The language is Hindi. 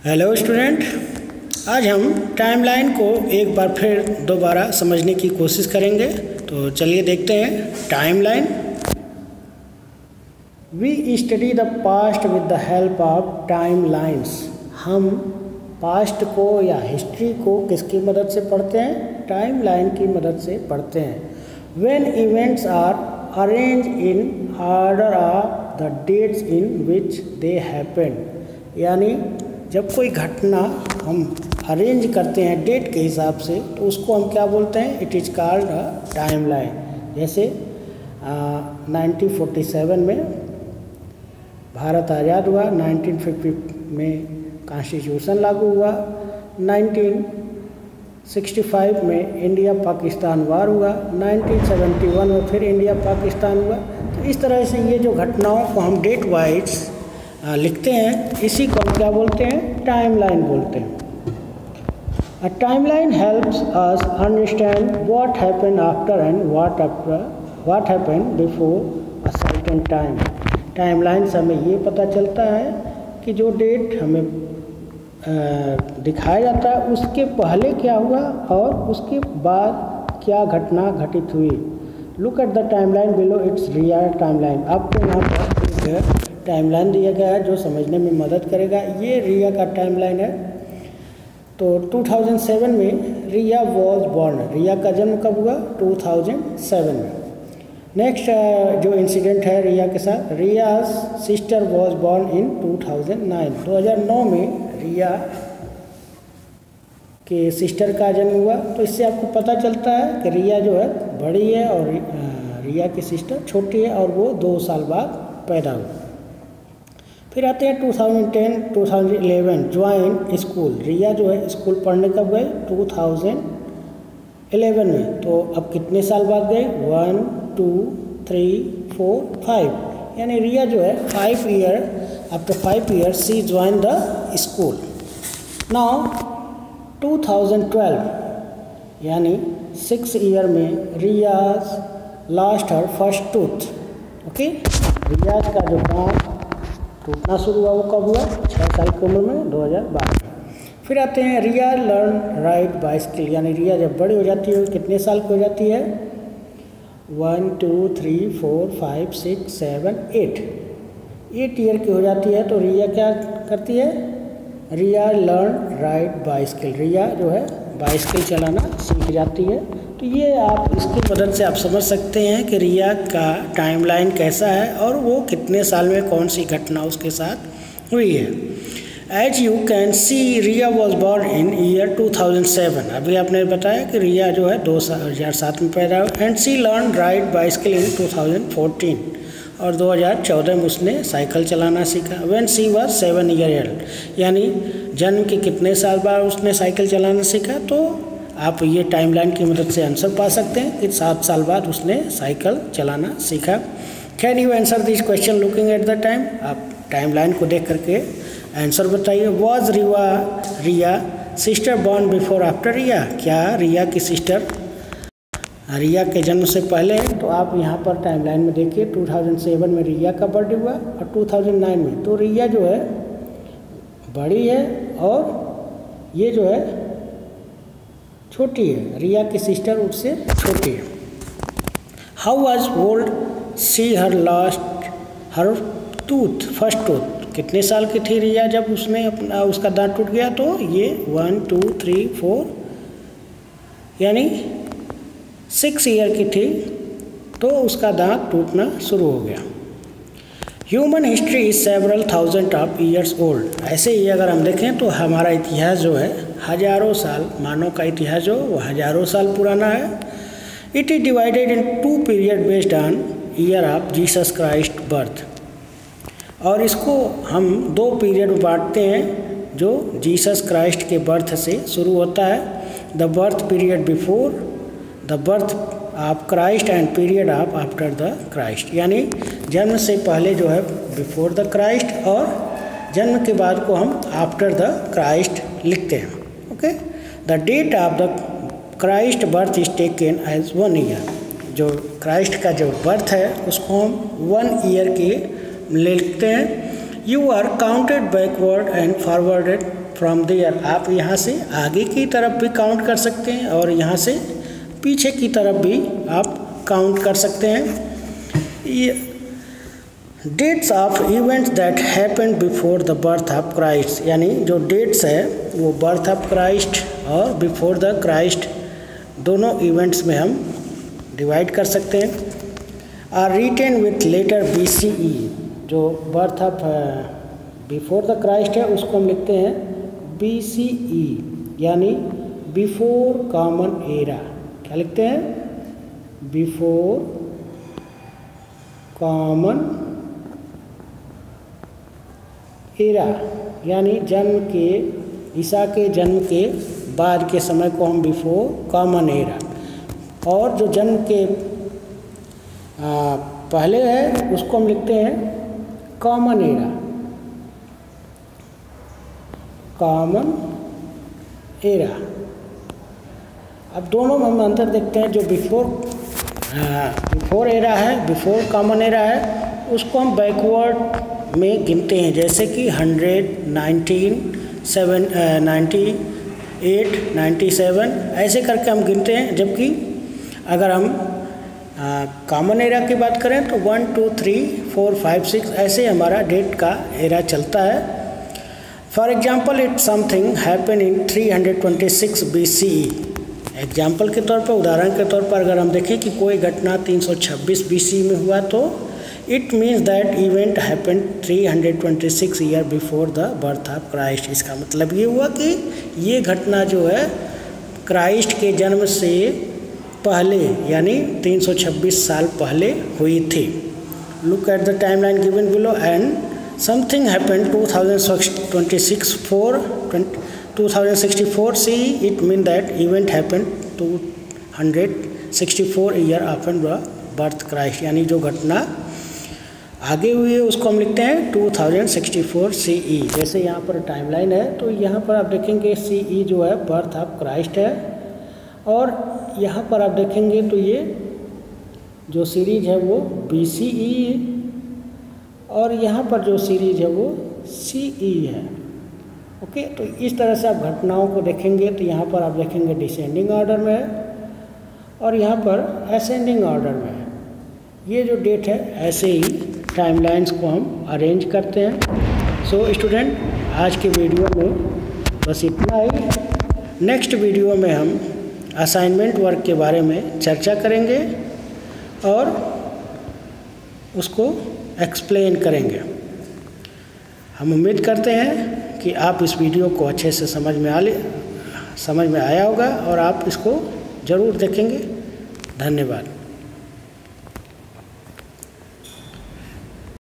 हेलो स्टूडेंट, आज हम टाइमलाइन को एक बार फिर दोबारा समझने की कोशिश करेंगे। तो चलिए देखते हैं timeline. We study the past with the help of timelines. हम पास्ट को या हिस्ट्री को किसकी मदद से पढ़ते हैं? टाइमलाइन की मदद से पढ़ते हैं। When events are arrange in order of the dates in which they happen, यानी जब कोई घटना हम अरेंज करते हैं डेट के हिसाब से तो उसको हम क्या बोलते हैं? It is called a timeline. जैसे 1947 में भारत आज़ाद हुआ, 1950 में कॉन्स्टिट्यूशन लागू हुआ, 1965 में इंडिया पाकिस्तान वार हुआ, 1971 में फिर इंडिया पाकिस्तान हुआ। तो इस तरह से ये जो घटनाओं को हम डेट वाइज लिखते हैं, इसी को हम क्या बोलते हैं? टाइमलाइन बोलते हैं। अ timeline helps us understand what happened after and what happened before a certain time. Timeline से हमें ये पता चलता है कि जो डेट हमें दिखाया जाता है उसके पहले क्या हुआ और उसके बाद क्या घटना घटित हुई। Look at the timeline below it's real timeline. आपको यहाँ पर टाइमलाइन दिया गया है जो समझने में मदद करेगा। ये रिया का टाइमलाइन है। तो 2007 में रिया वॉज बॉर्न। रिया का जन्म कब हुआ? 2007 में। नेक्स्ट जो इंसिडेंट है रिया के साथ, रियाज सिस्टर वॉज बॉर्न इन 2009। 2009 में रिया के सिस्टर का जन्म हुआ। तो इससे आपको पता चलता है कि रिया जो है बड़ी है और रिया की सिस्टर छोटी है और वो 2 साल बाद पैदा हुई। फिर आते हैं 2010-2011 ज्वाइन स्कूल। रिया जो है स्कूल पढ़ने कब गए? 2011 में। तो अब कितने साल बाद गए? 1 2 3 4 5, यानी रिया जो है 5 year after 5 years she join the school. Now 2012 यानी 6 ईयर में रियाज लास्ट हर फर्स्ट टूथ। ओके, रियाज का जो दांत टूटना शुरू हुआ वो कब हुआ? 6 साल की उम्र में, 2012 में। फिर आते हैं रिया लर्न राइड बाइसिकल, यानी रिया जब बड़ी हो जाती है कितने साल की हो जाती है? 1 2 3 4 5 6 7 8 ईयर की हो जाती है। तो रिया क्या करती है? रिया लर्न राइड बाइसिकल। रिया जो है बाइसिकल चलाना सीख जाती है। तो ये आप इसकी मदद से आप समझ सकते हैं कि रिया का टाइमलाइन कैसा है और वो कितने साल में कौन सी घटना उसके साथ हुई है। As you can see Riya was born in year 2007। अभी आपने बताया कि रिया जो है 2007 में पैदा हुई। And she learn ride bicycle in 2014, और 2014 में उसने साइकिल चलाना सीखा। When she was 7 year old, यानी जन्म के कितने साल बाद उसने साइकिल चलाना सीखा। तो आप ये टाइमलाइन की मदद से आंसर पा सकते हैं कि 7 साल बाद उसने साइकिल चलाना सीखा। Can you answer this question looking at the time? आप टाइमलाइन को देख करके आंसर बताइए। Was Riya sister born before after Riya? क्या रिया की सिस्टर रिया के जन्म से पहले है? तो आप यहाँ पर टाइमलाइन में देखिए 2007 में रिया का बर्थडे हुआ और 2009 में। तो रिया जो है बड़ी है और ये जो है छोटी है। रिया की सिस्टर उससे छोटी है। How was old she her last her tooth first tooth? कितने साल की थी रिया जब उसने उसका दांत टूट गया? तो ये 1 2 3 4 यानी 6 ईयर की थी तो उसका दांत टूटना शुरू हो गया। Human history is several thousand of years old. ऐसे ही अगर हम देखें तो हमारा इतिहास जो है हजारों साल, मानव का इतिहास जो वो हजारों साल पुराना है। It is divided in 2 period based on year of Jesus Christ birth. और इसको हम 2 पीरियड में बांटते हैं जो जीसस क्राइस्ट के बर्थ से शुरू होता है। The birth period before the birth of Christ and period of after the Christ, यानी जन्म से पहले जो है बिफोर द क्राइस्ट और जन्म के बाद को हम आफ्टर द क्राइस्ट लिखते हैं। Okay, the date of the Christ birth is taken as 1 year. जो क्राइस्ट का जो बर्थ है उसको हम 1 ईयर के लिखते हैं। You are counted backward and forwarded from there, आप यहाँ से आगे की तरफ भी काउंट कर सकते हैं और यहाँ से पीछे की तरफ भी आप काउंट कर सकते हैं। ये dates of events that happen before the birth of Christ, यानी जो डेट्स है वो बर्थ ऑफ क्राइस्ट और बिफोर द क्राइस्ट दोनों इवेंट्स में हम डिवाइड कर सकते हैं। Are written with letter BCE, जो birth of before the Christ है उसको हम लिखते हैं BCE, यानी बिफोर कॉमन एरा। क्या लिखते हैं? बिफोर कॉमन एरा, यानी जन्म के, ईसा के जन्म के बाद के समय को हम बिफोर कॉमन एरा, और जो जन्म के पहले है उसको हम लिखते हैं कॉमन एरा, कॉमन एरा। अब दोनों में हम अंतर देखते हैं। जो बिफोर एरा है, बिफोर कॉमन एरा है, उसको हम बैकवर्ड में गिनते हैं, जैसे कि 100, 19, 98, 97 ऐसे करके हम गिनते हैं। जबकि अगर हम कॉमन एरा की बात करें तो 1, 2, 3, 4, 5, 6 ऐसे हमारा डेट का एरा चलता है। For example, it something happen in 326 BCE। Example के तौर पर, उदाहरण के तौर पर अगर हम देखें कि कोई घटना 326 BCE में हुआ तो it means that event happen 326 year before the birth of Christ. इसका मतलब ये हुआ कि ये घटना जो है क्राइस्ट के जन्म से पहले, यानी 326 साल पहले हुई थी। Look at the timeline given below and something happened 2064 CE, it mean that event happened 264 year after the birth Christ, यानी जो घटना आगे हुई है उसको हम लिखते हैं 2064 CE। जैसे यहाँ पर टाइमलाइन है तो यहाँ पर आप देखेंगे CE जो है बर्थ ऑफ क्राइस्ट है, और यहाँ पर आप देखेंगे तो ये जो सीरीज है वो BCE है, और यहाँ पर जो सीरीज है वो CE है। ओके, तो इस तरह से आप घटनाओं को देखेंगे तो यहाँ पर आप देखेंगे डिसेंडिंग ऑर्डर में है और यहाँ पर असेंडिंग ऑर्डर में है। ये जो डेट है ऐसे ही टाइमलाइंस को हम अरेंज करते हैं। सो स्टूडेंट, आज के वीडियो में बस इतना ही। नेक्स्ट वीडियो में हम असाइनमेंट वर्क के बारे में चर्चा करेंगे और उसको एक्सप्लेन करेंगे। हम उम्मीद करते हैं कि आप इस वीडियो को अच्छे से समझ में आया होगा और आप इसको ज़रूर देखेंगे। धन्यवाद।